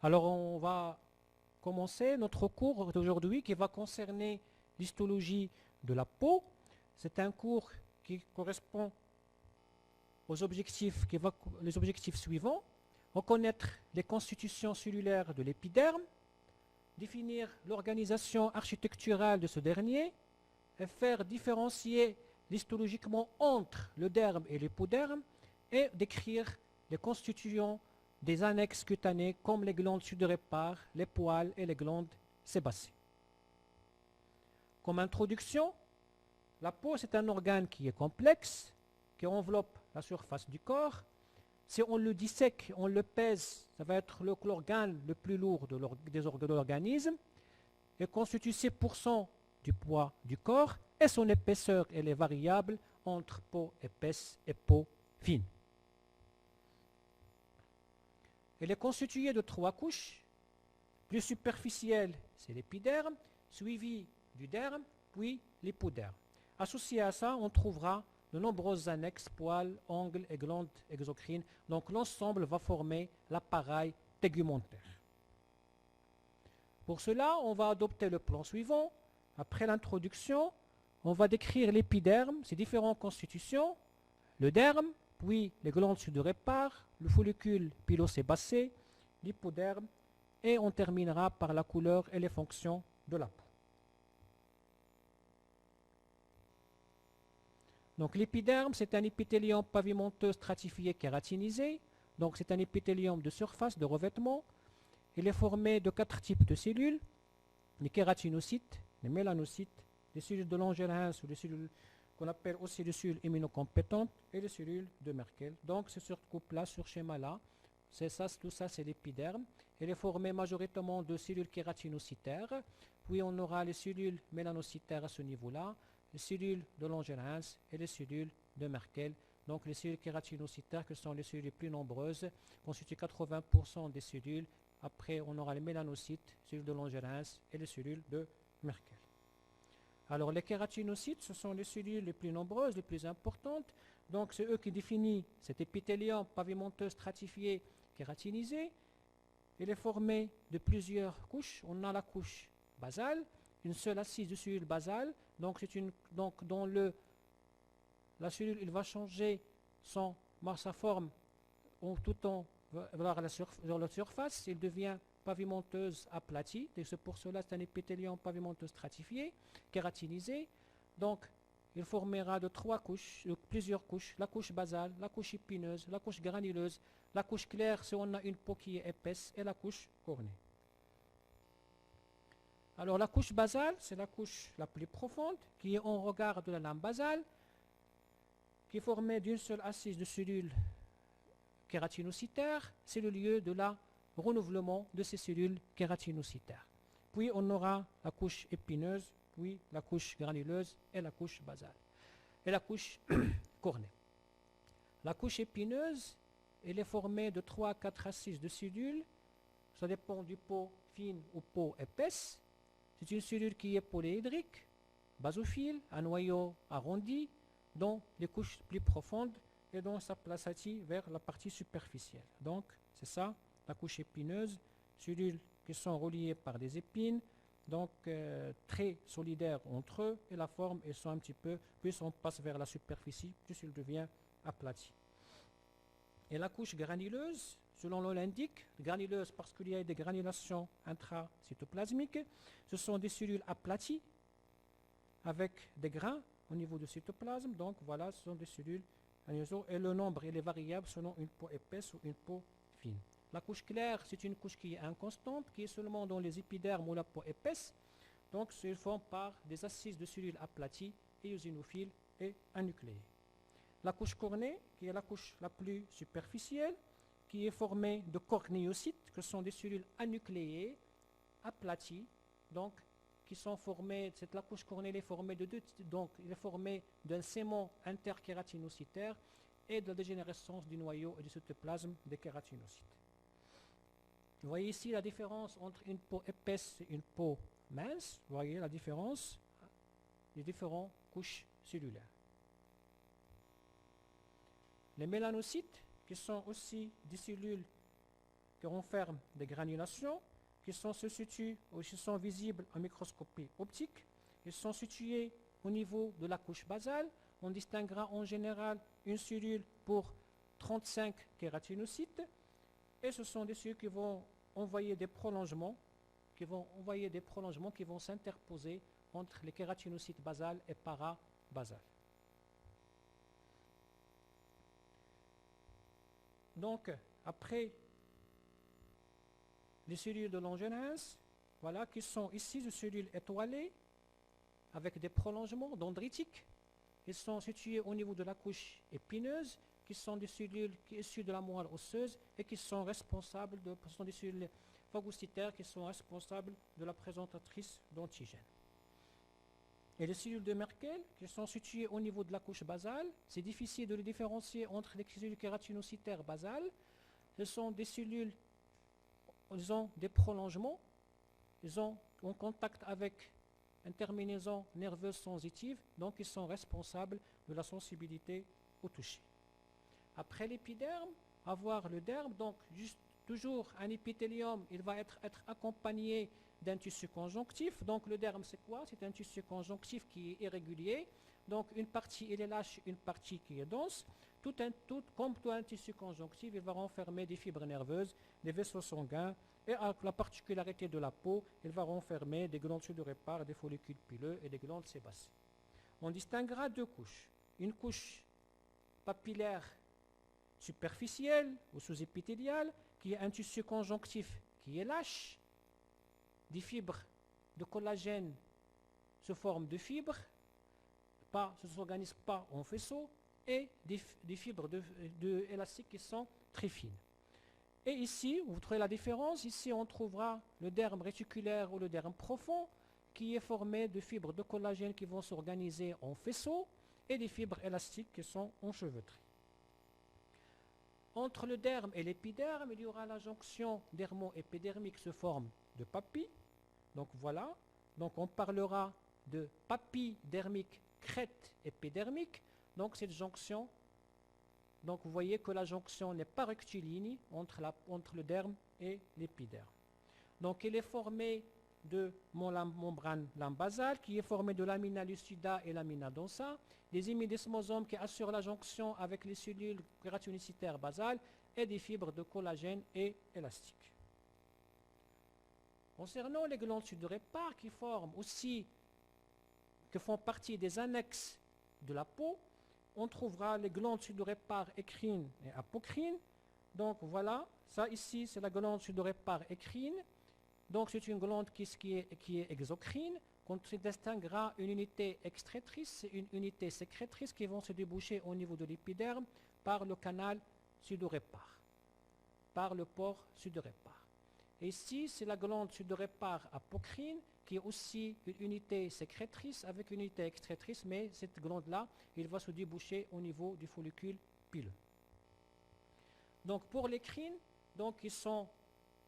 Alors on va commencer notre cours d'aujourd'hui qui va concerner l'histologie de la peau. C'est un cours qui correspond aux objectifs, les objectifs suivants. Reconnaître les constitutions cellulaires de l'épiderme, définir l'organisation architecturale de ce dernier et faire différencier histologiquement entre le derme et l'hypoderme et décrire les constituants des annexes cutanées comme les glandes sudoripares, les poils et les glandes sébacées. Comme introduction, la peau c'est un organe qui est complexe, qui enveloppe la surface du corps. Si on le dissèque, on le pèse, ça va être l'organe le plus lourd de l'organisme et constitue 6% du poids du corps et son épaisseur elle est variable entre peau épaisse et peau fine. Elle est constituée de 3 couches. Plus superficielle, c'est l'épiderme, suivi du derme, puis l'hypoderme. Associé à ça, on trouvera de nombreuses annexes, poils, ongles et glandes exocrines. Donc l'ensemble va former l'appareil tégumentaire. Pour cela, on va adopter le plan suivant. Après l'introduction, on va décrire l'épiderme, ses différentes constitutions, le derme, puis les glandes sudoripares, le follicule pilosébacé, l'hypoderme, et on terminera par la couleur et les fonctions de la peau. Donc l'épiderme, c'est un épithélium pavimenteux stratifié kératinisé. Donc c'est un épithélium de surface, de revêtement. Il est formé de 4 types de cellules, les kératinocytes, les mélanocytes, les cellules de Langerhans ou les cellules qu'on appelle aussi les cellules immunocompétentes et les cellules de Merkel. Donc c'est sur coupe-là, sur schéma-là, c'est ça, tout ça c'est l'épiderme. Il est formé majoritairement de cellules kératinocytaires, puis on aura les cellules mélanocytaires à ce niveau-là, les cellules de Langerhans et les cellules de Merkel. Donc les cellules kératinocytaires, qui sont les cellules les plus nombreuses, constituent 80% des cellules. Après, on aura les mélanocytes, cellules de Langerhans et les cellules de Merkel. Alors les kératinocytes, ce sont les cellules les plus nombreuses, les plus importantes. Donc c'est eux qui définissent cet épithélium pavimenteux stratifié kératinisé. Il est formé de plusieurs couches. On a la couche basale, une seule assise de cellules basales. Donc dans la cellule, il va changer sa forme tout en vers la surface. Il devient pavimenteuse aplatie. Et c'est pour cela c'est un épithélium pavimenteux stratifié, kératinisé. Donc il formera de 3 couches, de plusieurs couches, la couche basale, la couche épineuse, la couche granuleuse, la couche claire si on a une peau qui est épaisse et la couche cornée. Alors la couche basale, c'est la couche la plus profonde qui est en regard de la lame basale, qui est formée d'une seule assise de cellules kératinocytaires. C'est le lieu de la renouvellement de ces cellules kératinocytaires. Puis on aura la couche épineuse, puis la couche granuleuse et la couche basale. Et la couche cornée. La couche épineuse, elle est formée de 3 à 4 assises de cellules. Ça dépend du peau fine ou peau épaisse. C'est une cellule qui est polyédrique, basophile, à noyau arrondi, dont les couches plus profondes et dont sa plaçatie vers la partie superficielle. Donc, c'est ça, la couche épineuse, cellules qui sont reliées par des épines, donc très solidaires entre eux, et la forme, elles sont un petit peu, plus on passe vers la superficie, plus il devient aplati. Et la couche granuleuse, selon l'on l'indique, granuleuse parce qu'il y a des granulations intracytoplasmiques, ce sont des cellules aplaties avec des grains au niveau du cytoplasme, donc voilà, ce sont des cellules et le nombre il est variable selon une peau épaisse ou une peau fine. La couche claire, c'est une couche qui est inconstante, qui est seulement dans les épidermes ou la peau épaisse, donc se forme par des assises de cellules aplaties, éosinophiles et anucléées. La couche cornée, qui est la couche la plus superficielle, qui est formée de cornéocytes, que sont des cellules anucléées, aplaties, donc qui sont formées, la couche cornée est formée de donc il est formée d'un sément interkératinocytaire et de la dégénérescence du noyau et du cytoplasme des kératinocytes. Vous voyez ici la différence entre une peau épaisse et une peau mince. Vous voyez la différence des différentes couches cellulaires. Les mélanocytes, qui sont aussi des cellules qui renferment des granulations qui se situent ou qui sont visibles en microscopie optique. Ils sont situés au niveau de la couche basale. On distinguera en général une cellule pour 35 kératinocytes. Et ce sont des cellules qui vont envoyer des prolongements, qui vont s'interposer entre les kératinocytes basales et parabasales. Donc, après les cellules de Langerhans, voilà, qui sont ici des cellules étoilées avec des prolongements dendritiques. Ils sont situés au niveau de la couche épineuse, qui sont des cellules issues de la moelle osseuse et qui sont responsables ce sont des cellules phagocytaires qui sont responsables de la présentatrice d'antigènes. Et les cellules de Merkel, qui sont situées au niveau de la couche basale, c'est difficile de les différencier entre les cellules kératinocytaires basales. Ce sont des cellules, ils ont des prolongements, ils ont en contact avec une terminaison nerveuse sensitive, donc ils sont responsables de la sensibilité au toucher. Après l'épiderme, avoir le derme, donc toujours un épithélium, il va être accompagné d'un tissu conjonctif. Donc le derme, c'est quoi? C'est un tissu conjonctif qui est irrégulier. Donc une partie, il est lâche, une partie qui est dense. Comme tout un tissu conjonctif, il va renfermer des fibres nerveuses, des vaisseaux sanguins, et avec la particularité de la peau, il va renfermer des glandes sudorépare, des follicules pileux et des glandes sébacées. On distinguera deux couches. Une couche papillaire superficielle ou sous-épithéliale, qui est un tissu conjonctif qui est lâche, des fibres de collagène sous forme de fibres, ne s'organisent pas en faisceau, et des fibres de élastiques qui sont très fines. Et ici, vous trouvez la différence, ici on trouvera le derme réticulaire ou le derme profond, qui est formé de fibres de collagène qui vont s'organiser en faisceau, et des fibres élastiques qui sont enchevêtrées. Entre le derme et l'épiderme, il y aura la jonction dermo-épidermique sous forme de papille. Donc voilà, donc on parlera de papille dermique, crête épidermique. Donc cette jonction, donc vous voyez que la jonction n'est pas rectiligne entre le derme et l'épiderme. Donc elle est formée de membrane basale qui est formée de lamina lucida et lamina densa, des hémidesmosomes qui assurent la jonction avec les cellules kératinocytaires basales et des fibres de collagène et élastiques. Concernant les glandes sudorépare qui font partie des annexes de la peau, on trouvera les glandes sudorépare écrines et apocrines. Donc voilà, ça ici c'est la glande sudorépare écrine. Donc c'est une glande qui est exocrine. On se distinguera une unité excrétrice et une unité sécrétrice qui vont se déboucher au niveau de l'épiderme par le canal sudorépare, par le pore sudorépare. Et ici c'est la glande sudorépare apocrine qui est aussi une unité sécrétrice avec une unité excrétrice, mais cette glande-là, il va se déboucher au niveau du follicule pileux. Donc pour les crines, donc il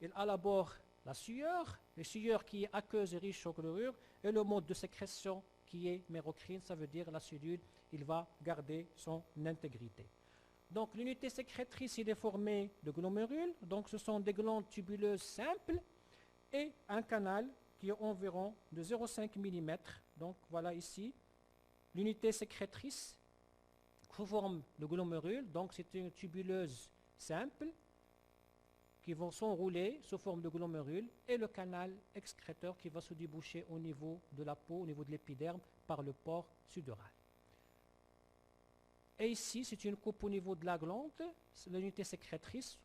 élabore la sueur, le sueur qui est aqueuse et riche en chlorure, et le mode de sécrétion qui est mérocrine, ça veut dire la cellule, il va garder son intégrité. Donc l'unité sécrétrice, il est formée de glomérules, donc ce sont des glandes tubuleuses simples, et un canal qui est environ de 0,5 mm. Donc voilà ici, l'unité sécrétrice sous forme de glomérules, donc c'est une tubuleuse simple, qui vont s'enrouler sous forme de glomérules, et le canal excréteur qui va se déboucher au niveau de la peau, au niveau de l'épiderme, par le pore sudoral. Et ici, c'est une coupe au niveau de la glande, l'unité sécrétrice,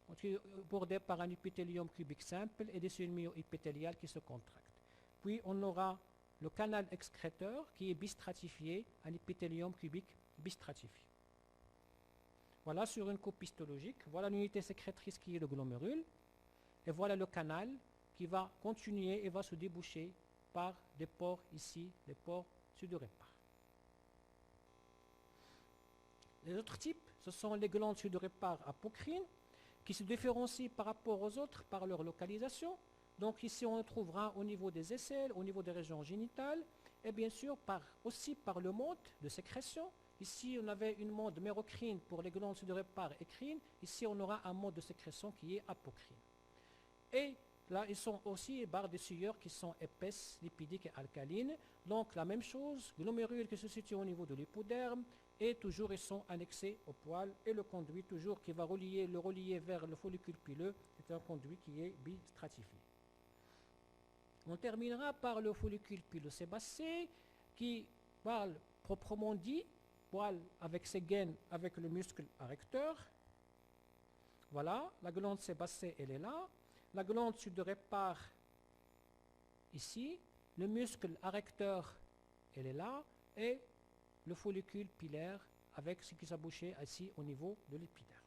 bordée par un épithélium cubique simple et des cellules myo-épithéliales qui se contractent. Puis on aura le canal excréteur qui est bistratifié, un épithélium cubique bistratifié. Voilà sur une coupe histologique, voilà l'unité sécrétrice qui est le glomérule, et voilà le canal qui va continuer et va se déboucher par des pores ici, des pores sudorépare. Les autres types, ce sont les glandes sudorépare apocrines, qui se différencient par rapport aux autres par leur localisation. Donc ici on le trouvera au niveau des aisselles, au niveau des régions génitales, et bien sûr aussi par le mode de sécrétion. Ici, on avait une mode mérocrine pour les glandes sudorépare écrines. Ici, on aura un mode de sécrétion qui est apocrine. Et là, ils sont aussi barres de sueur qui sont épaisses, lipidiques et alcalines. Donc la même chose, glomérules qui se situent au niveau de l'hypoderme, et toujours ils sont annexés au poil, et le conduit toujours qui va le relier vers le follicule pileux est un conduit qui est bistratifié. On terminera par le follicule pileux sébacé qui parle proprement dit, poil avec ses gaines, avec le muscle arrecteur. Voilà, la glande sébacée elle est là, la glande sudorépare ici, le muscle arrecteur elle est là, et le follicule pilaire avec ce qui s'abouchait ici au niveau de l'épiderme.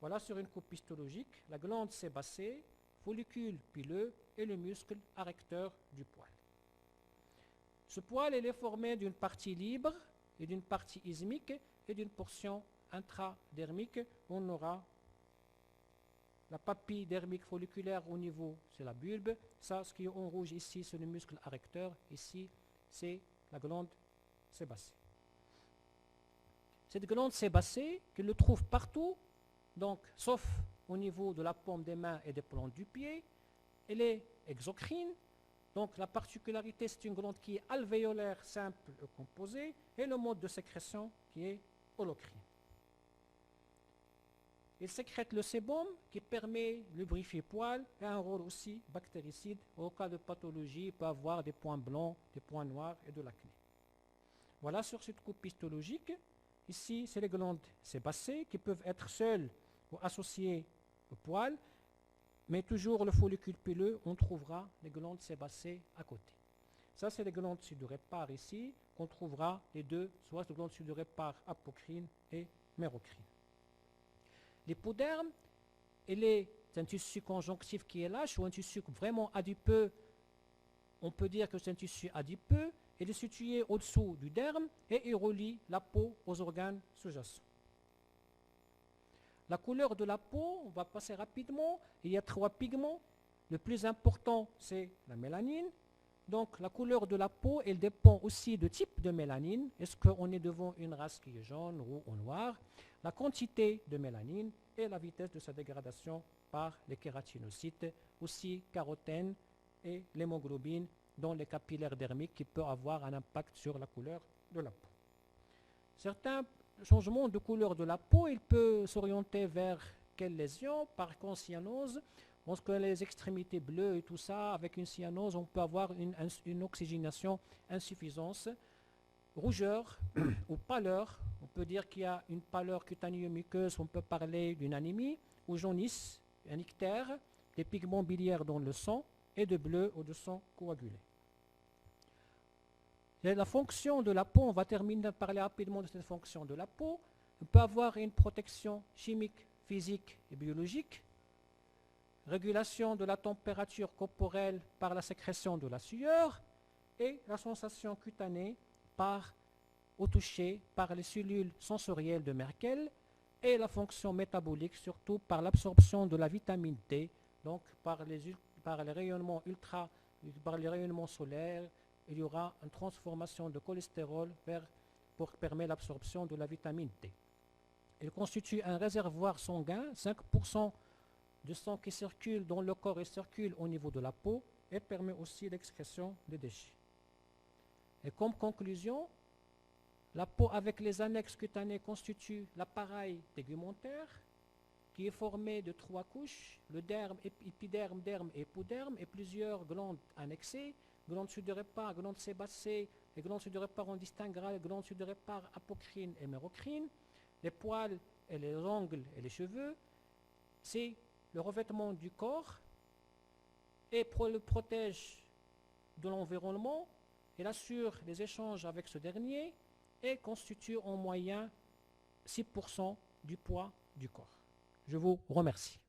Voilà sur une coupe histologique, la glande sébacée, follicule pileux et le muscle arrecteur du poil. Ce poil il est formé d'une partie libre et d'une partie ismique et d'une portion intradermique. On aura la papille dermique folliculaire au niveau, c'est la bulbe. Ça, ce qui est en rouge ici, c'est le muscle arrecteur. Ici, c'est la glande sébacée. Cette glande sébacée, qu'on le trouve partout, donc sauf au niveau de la paume des mains et des plantes du pied, elle est exocrine. Donc la particularité, c'est une glande qui est alvéolaire, simple et composée, et le mode de sécrétion qui est holocrine. Il sécrète le sébum qui permet de lubrifier poil et un rôle aussi bactéricide. Au cas de pathologie, il peut avoir des points blancs, des points noirs et de l'acné. Voilà sur cette coupe histologique. Ici, c'est les glandes sébacées qui peuvent être seules ou associées au poil, mais toujours le follicule pileux, on trouvera les glandes sébacées à côté. Ça, c'est les glandes sudorépare ici, qu'on trouvera les deux, soit les glandes sudorépare apocrine et mérocrine. L'hypoderme, il est un tissu conjonctif qui est lâche ou un tissu vraiment adipeux. On peut dire que c'est un tissu adipeux. Il est situé au-dessous du derme et il relie la peau aux organes sous-jacents. La couleur de la peau, on va passer rapidement. Il y a 3 pigments. Le plus important, c'est la mélanine. Donc la couleur de la peau, elle dépend aussi du type de mélanine. Est-ce qu'on est devant une race qui est jaune, roux ou noire? La quantité de mélanine et la vitesse de sa dégradation par les kératinocytes, aussi carotène et l'hémoglobine dans les capillaires dermiques qui peut avoir un impact sur la couleur de la peau. Certains changements de couleur de la peau, il peut s'orienter vers quelle lésion? Par cyanose. Lorsque les extrémités bleues et tout ça, avec une cyanose, on peut avoir une oxygénation insuffisante. Rougeur ou pâleur, on peut dire qu'il y a une pâleur cutanéo-muqueuse, on peut parler d'une anémie, ou jaunisse, un ictère, des pigments biliaires dans le sang, et de bleu ou de sang coagulé. Et la fonction de la peau, on va terminer de parler rapidement de cette fonction de la peau. On peut avoir une protection chimique, physique et biologique, régulation de la température corporelle par la sécrétion de la sueur et la sensation cutanée au toucher par les cellules sensorielles de Merkel et la fonction métabolique surtout par l'absorption de la vitamine D, donc par les rayonnements par les rayonnements solaires, il y aura une transformation de cholestérol pour permettre l'absorption de la vitamine D. Il constitue un réservoir sanguin, 5% de sang qui circule dans le corps et circule au niveau de la peau et permet aussi l'excrétion des déchets. Et comme conclusion, la peau avec les annexes cutanées constitue l'appareil tégumentaire qui est formé de 3 couches, le derme, épiderme, derme et hypoderme et plusieurs glandes annexées, glandes sudorépare, glandes sébacées. Les glandes sudorépare on distinguera les glandes sudorépare apocrine et mérocrine, les poils et les ongles et les cheveux. C'est le revêtement du corps et le protège de l'environnement. Il assure les échanges avec ce dernier et constitue en moyenne 6% du poids du corps. Je vous remercie.